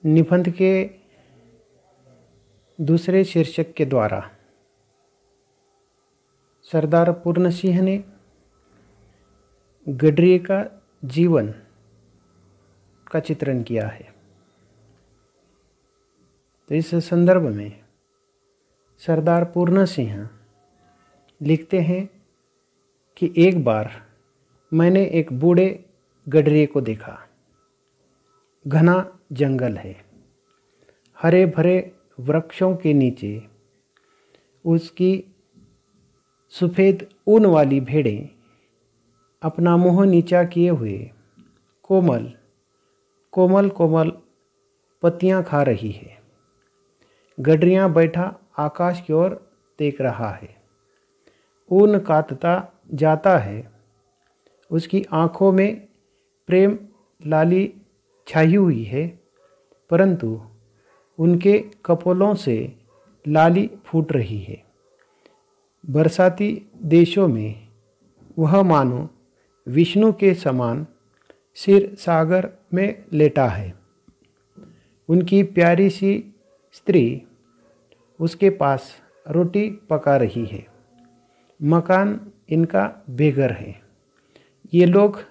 निबंध के दूसरे शीर्षक के द्वारा सरदार पूर्ण सिंह ने गडरिये का जीवन का चित्रण किया है। तो इस संदर्भ में सरदार पूर्ण सिंह लिखते हैं कि एक बार मैंने एक बूढ़े गडरिये को देखा। घना जंगल है, हरे भरे वृक्षों के नीचे उसकी सफ़ेद ऊन वाली भेड़ें अपना मुंह नीचा किए हुए कोमल कोमल कोमल पत्तियां खा रही है। गडरिया बैठा आकाश की ओर देख रहा है। ऊन काटता जाता है। उसकी आँखों में प्रेम लाली छाई हुई है, परंतु उनके कपोलों से लाली फूट रही है। बरसाती देशों में वह मानो विष्णु के समान सिर सागर में लेटा है। उनकी प्यारी सी स्त्री उसके पास रोटी पका रही है। मकान इनका बेघर है। ये लोग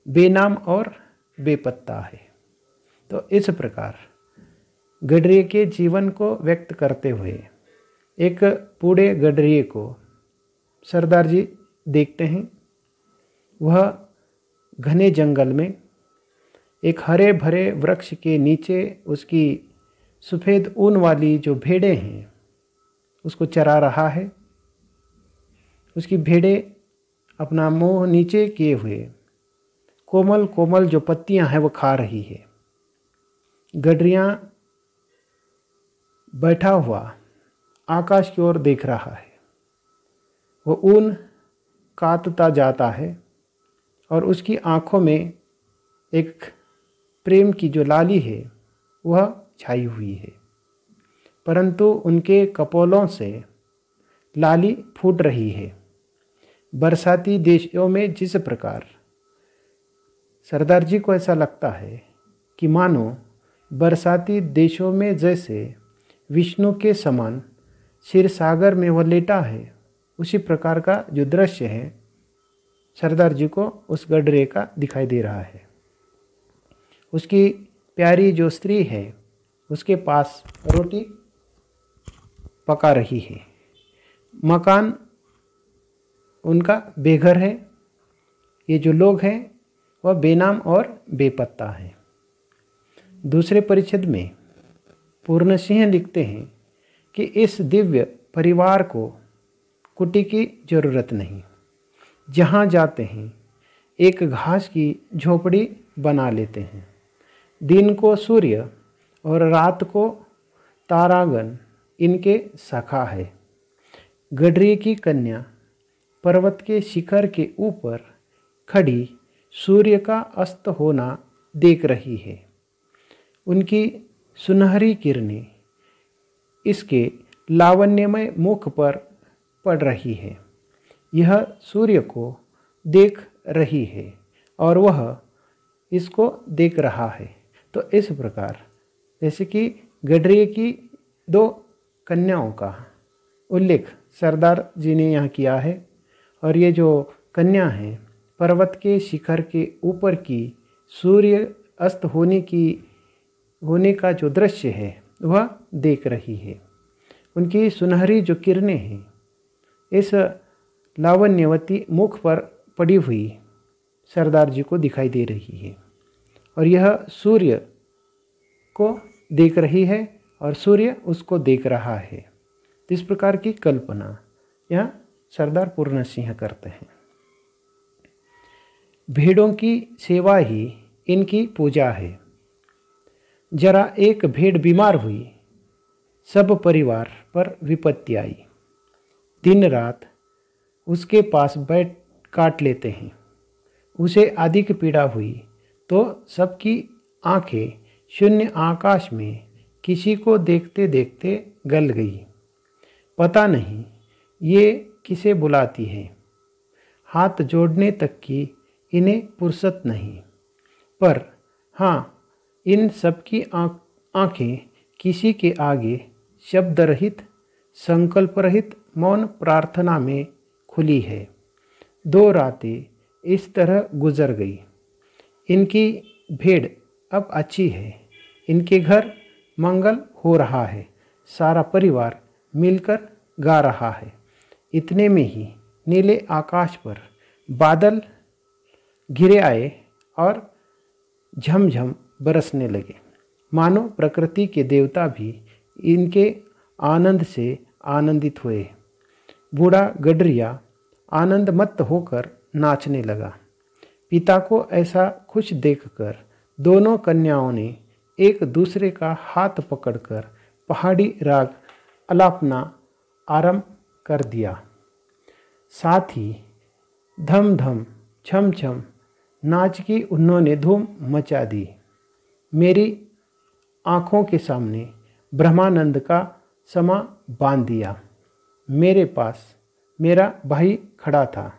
बेनाम और बेपत्ता है। तो इस प्रकार गडरिये के जीवन को व्यक्त करते हुए एक बूढ़े गडरिये को सरदार जी देखते हैं। वह घने जंगल में एक हरे भरे वृक्ष के नीचे उसकी सफ़ेद ऊन वाली जो भेड़ें हैं उसको चरा रहा है। उसकी भेड़ें अपना मुंह नीचे किए हुए कोमल कोमल जो पत्तियां हैं वो खा रही है। गडरिया बैठा हुआ आकाश की ओर देख रहा है। वो ऊन काटता जाता है और उसकी आँखों में एक प्रेम की जो लाली है वह छाई हुई है, परंतु उनके कपोलों से लाली फूट रही है। बरसाती देशों में जिस प्रकार सरदार जी को ऐसा लगता है कि मानो बरसाती देशों में जैसे विष्णु के समान क्षीर सागर में वह लेटा है, उसी प्रकार का जो दृश्य है सरदार जी को उस गडरिये का दिखाई दे रहा है। उसकी प्यारी जो स्त्री है उसके पास रोटी पका रही है। मकान उनका बेघर है। ये जो लोग हैं वह बेनाम और बेपत्ता हैं। दूसरे परिच्छेद में पूर्ण सिंह लिखते हैं कि इस दिव्य परिवार को कुटी की जरूरत नहीं। जहाँ जाते हैं एक घास की झोपड़ी बना लेते हैं। दिन को सूर्य और रात को तारागण इनके सखा है। गडरिये की कन्या पर्वत के शिखर के ऊपर खड़ी सूर्य का अस्त होना देख रही है। उनकी सुनहरी किरणें इसके लावण्यमय मुख पर पड़ रही है। यह सूर्य को देख रही है और वह इसको देख रहा है। तो इस प्रकार जैसे कि गडरिये की दो कन्याओं का उल्लेख सरदार जी ने यहाँ किया है, और ये जो कन्या है पर्वत के शिखर के ऊपर की सूर्य अस्त होने का जो दृश्य है वह देख रही है। उनकी सुनहरी जो किरणें हैं इस लावण्यवती मुख पर पड़ी हुई सरदार जी को दिखाई दे रही है, और यह सूर्य को देख रही है और सूर्य उसको देख रहा है। इस प्रकार की कल्पना यह सरदार पूर्ण सिंह करते हैं। भेड़ों की सेवा ही इनकी पूजा है। जरा एक भेड़ बीमार हुई, सब परिवार पर विपत्ति आई। दिन रात उसके पास बैठ काट लेते हैं। उसे अधिक पीड़ा हुई तो सबकी आंखें शून्य आकाश में किसी को देखते देखते गल गई। पता नहीं ये किसे बुलाती है। हाथ जोड़ने तक की इन्हें फुर्सत नहीं। पर हाँ, इन सबकी आंखें किसी के आगे शब्द रहित, संकल्प रहित मौन प्रार्थना में खुली है। 2 रातें इस तरह गुजर गई। इनकी भेड़ अब अच्छी है। इनके घर मंगल हो रहा है। सारा परिवार मिलकर गा रहा है। इतने में ही नीले आकाश पर बादल घिरे आए और झमझम बरसने लगे। मानो प्रकृति के देवता भी इनके आनंद से आनंदित हुए। बूढ़ा गडरिया आनंद मत्त होकर नाचने लगा। पिता को ऐसा खुश देखकर दोनों कन्याओं ने एक दूसरे का हाथ पकड़कर पहाड़ी राग अलापना आरंभ कर दिया। साथ ही धम धम छम छम नाच की उन्होंने धूम मचा दी। मेरी आँखों के सामने ब्रह्मानंद का समा बांध दिया। मेरे पास मेरा भाई खड़ा था।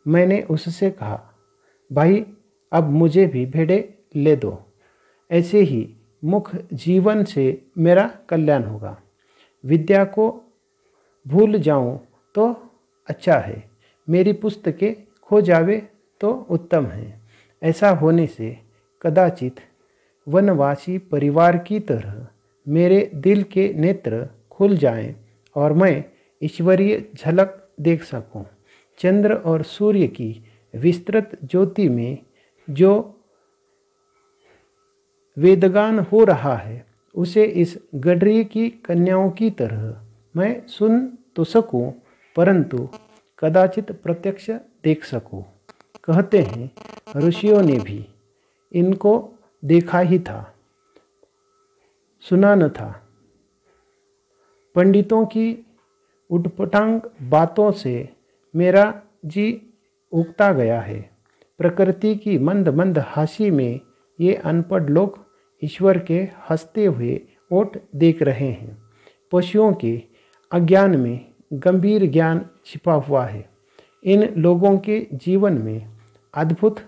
मैंने उससे कहा, भाई अब मुझे भी भेड़े ले दो। ऐसे ही मुख जीवन से मेरा कल्याण होगा। विद्या को भूल जाऊं तो अच्छा है, मेरी पुस्तकें खो जावे तो उत्तम है। ऐसा होने से कदाचित वनवासी परिवार की तरह मेरे दिल के नेत्र खुल जाएं और मैं ईश्वरीय झलक देख सकूं। चंद्र और सूर्य की विस्तृत ज्योति में जो वेदगान हो रहा है उसे इस गडरी की कन्याओं की तरह मैं सुन तो सकूं, परंतु कदाचित प्रत्यक्ष देख सकूं। कहते हैं ऋषियों ने भी इनको देखा ही था, सुना न था। पंडितों की उटपटांग बातों से मेरा जी उगता गया है। प्रकृति की मंद मंद हंसी में ये अनपढ़ लोग ईश्वर के हंसते हुए ओट देख रहे हैं। पशुओं के अज्ञान में गंभीर ज्ञान छिपा हुआ है। इन लोगों के जीवन में अद्भुत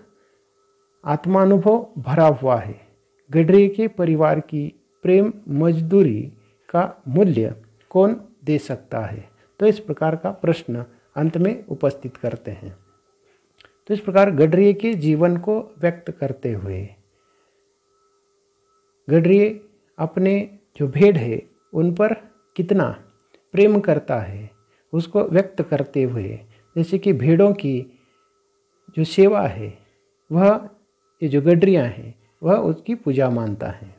आत्मानुभव भरा हुआ है। गडरे के परिवार की प्रेम मजदूरी का मूल्य कौन दे सकता है? तो इस प्रकार का प्रश्न अंत में उपस्थित करते हैं। तो इस प्रकार गडरिये के जीवन को व्यक्त करते हुए गडरिये अपने जो भेड़ है उन पर कितना प्रेम करता है उसको व्यक्त करते हुए, जैसे कि भेड़ों की जो सेवा है वह ये जो गडरियाँ हैं वह उसकी पूजा मानता है।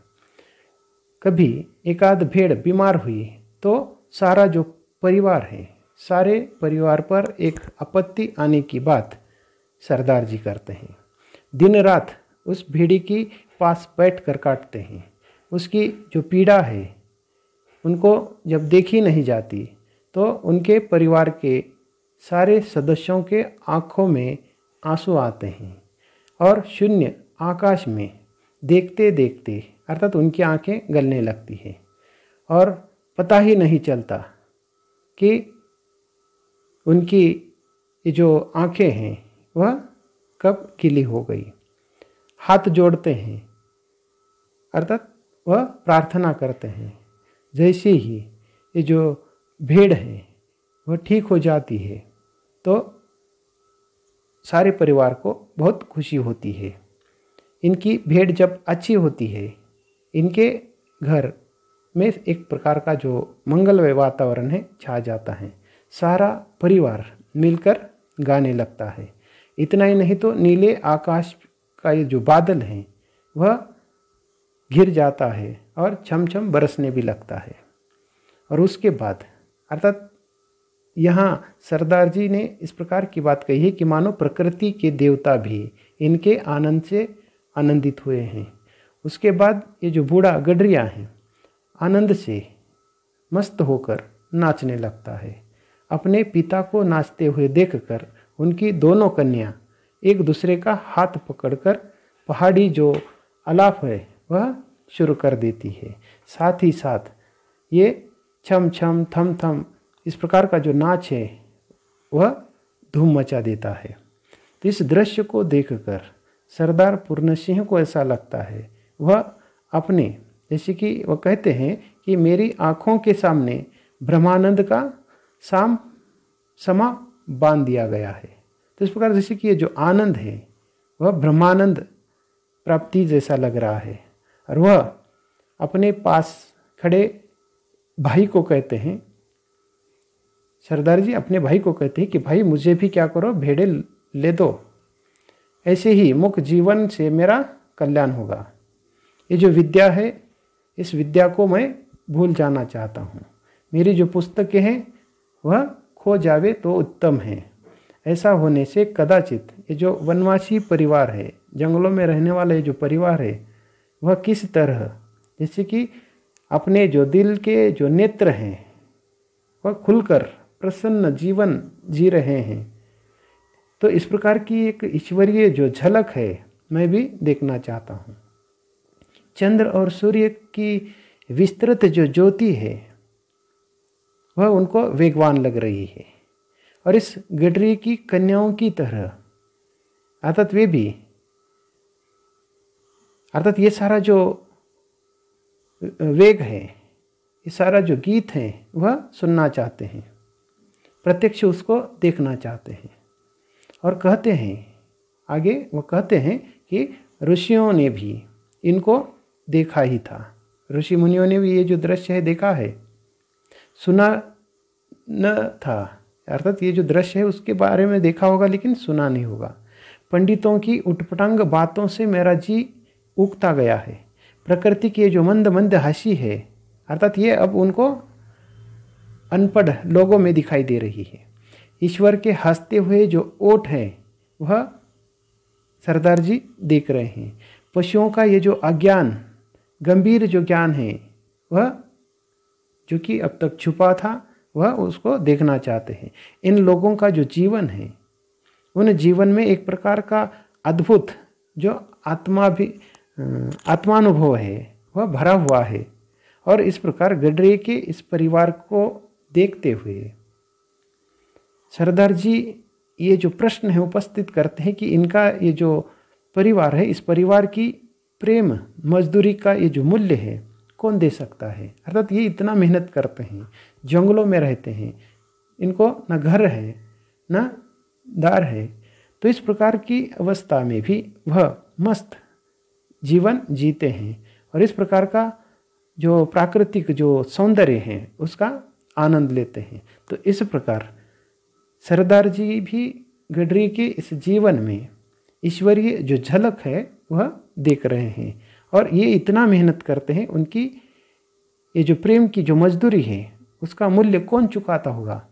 कभी एक आध भेड़ बीमार हुई तो सारा जो परिवार है, सारे परिवार पर एक आपत्ति आने की बात सरदार जी करते हैं। दिन रात उस भेड़ी की पास बैठ कर काटते हैं। उसकी जो पीड़ा है उनको जब देखी नहीं जाती तो उनके परिवार के सारे सदस्यों के आँखों में आंसू आते हैं और शून्य आकाश में देखते देखते अर्थात उनकी आंखें गलने लगती हैं और पता ही नहीं चलता कि उनकी ये जो आंखें हैं वह कब गीली हो गई। हाथ जोड़ते हैं अर्थात वह प्रार्थना करते हैं। जैसे ही ये जो भेड़ है वह ठीक हो जाती है तो सारे परिवार को बहुत खुशी होती है। इनकी भेड़ जब अच्छी होती है, इनके घर में एक प्रकार का जो मंगलमय वातावरण है छा जाता है। सारा परिवार मिलकर गाने लगता है। इतना ही नहीं तो नीले आकाश का ये जो बादल हैं वह घिर जाता है और छमछम बरसने भी लगता है। और उसके बाद अर्थात यहाँ सरदार जी ने इस प्रकार की बात कही है कि मानो प्रकृति के देवता भी इनके आनंद से आनंदित हुए हैं। उसके बाद ये जो बूढ़ा गडरिया है आनंद से मस्त होकर नाचने लगता है। अपने पिता को नाचते हुए देखकर उनकी दोनों कन्या एक दूसरे का हाथ पकड़कर पहाड़ी जो आलाप है वह शुरू कर देती है। साथ ही साथ ये छम छम थम थम इस प्रकार का जो नाच है वह धूम मचा देता है। तो इस दृश्य को देखकर सरदार पूर्ण सिंह को ऐसा लगता है वह अपने जैसे कि वो कहते हैं कि मेरी आँखों के सामने ब्रह्मानंद का समा बांध दिया गया है। तो इस प्रकार जैसे कि ये जो आनंद है वह ब्रह्मानंद प्राप्ति जैसा लग रहा है, और वह अपने पास खड़े भाई को कहते हैं, सरदार जी अपने भाई को कहते हैं कि भाई मुझे भी क्या करो, भेड़े ले दो, ऐसे ही मुक्त जीवन से मेरा कल्याण होगा। ये जो विद्या है, इस विद्या को मैं भूल जाना चाहता हूँ। मेरी जो पुस्तकें हैं वह खो जावे तो उत्तम है। ऐसा होने से कदाचित ये जो वनवासी परिवार है, जंगलों में रहने वाला ये जो परिवार है, वह किस तरह जैसे कि अपने जो दिल के जो नेत्र हैं वह खुलकर प्रसन्न जीवन जी रहे हैं। तो इस प्रकार की एक ईश्वरीय जो झलक है मैं भी देखना चाहता हूँ। चंद्र और सूर्य की विस्तृत जो ज्योति है वह उनको वेगवान लग रही है, और इस गडरी की कन्याओं की तरह अर्थात वे भी, अर्थात ये सारा जो वेग है, ये सारा जो गीत है वह सुनना चाहते हैं, प्रत्यक्ष उसको देखना चाहते हैं। और कहते हैं आगे, वो कहते हैं कि ऋषियों ने भी इनको देखा ही था। ऋषि मुनियों ने भी ये जो दृश्य है देखा है, सुना न था, अर्थात ये जो दृश्य है उसके बारे में देखा होगा लेकिन सुना नहीं होगा। पंडितों की उटपटांग बातों से मेरा जी उगता गया है। प्रकृति की ये जो मंद मंद हंसी है, अर्थात ये अब उनको अनपढ़ लोगों में दिखाई दे रही है। ईश्वर के हंसते हुए जो ओठ है वह सरदार जी देख रहे हैं। पशुओं का ये जो अज्ञान, गंभीर जो ज्ञान है वह जो कि अब तक छुपा था वह उसको देखना चाहते हैं। इन लोगों का जो जीवन है, उन जीवन में एक प्रकार का अद्भुत जो आत्मानुभव है वह भरा हुआ है। और इस प्रकार गडरे के इस परिवार को देखते हुए सरदार जी ये जो प्रश्न है उपस्थित करते हैं कि इनका ये जो परिवार है, इस परिवार की प्रेम मजदूरी का ये जो मूल्य है कौन दे सकता है। अर्थात ये इतना मेहनत करते हैं, जंगलों में रहते हैं, इनको न घर है न दार है, तो इस प्रकार की अवस्था में भी वह मस्त जीवन जीते हैं और इस प्रकार का जो प्राकृतिक जो सौंदर्य है उसका आनंद लेते हैं। तो इस प्रकार सरदार जी भी गडरी के इस जीवन में ईश्वरीय जो झलक है वह देख रहे हैं और ये इतना मेहनत करते हैं। उनकी ये जो प्रेम की जो मजदूरी है उसका मूल्य कौन चुकाता होगा,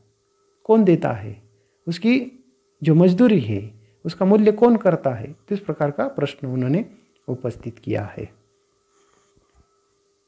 कौन देता है, उसकी जो मजदूरी है उसका मूल्य कौन करता है। तो इस प्रकार का प्रश्न उन्होंने उपस्थित किया है।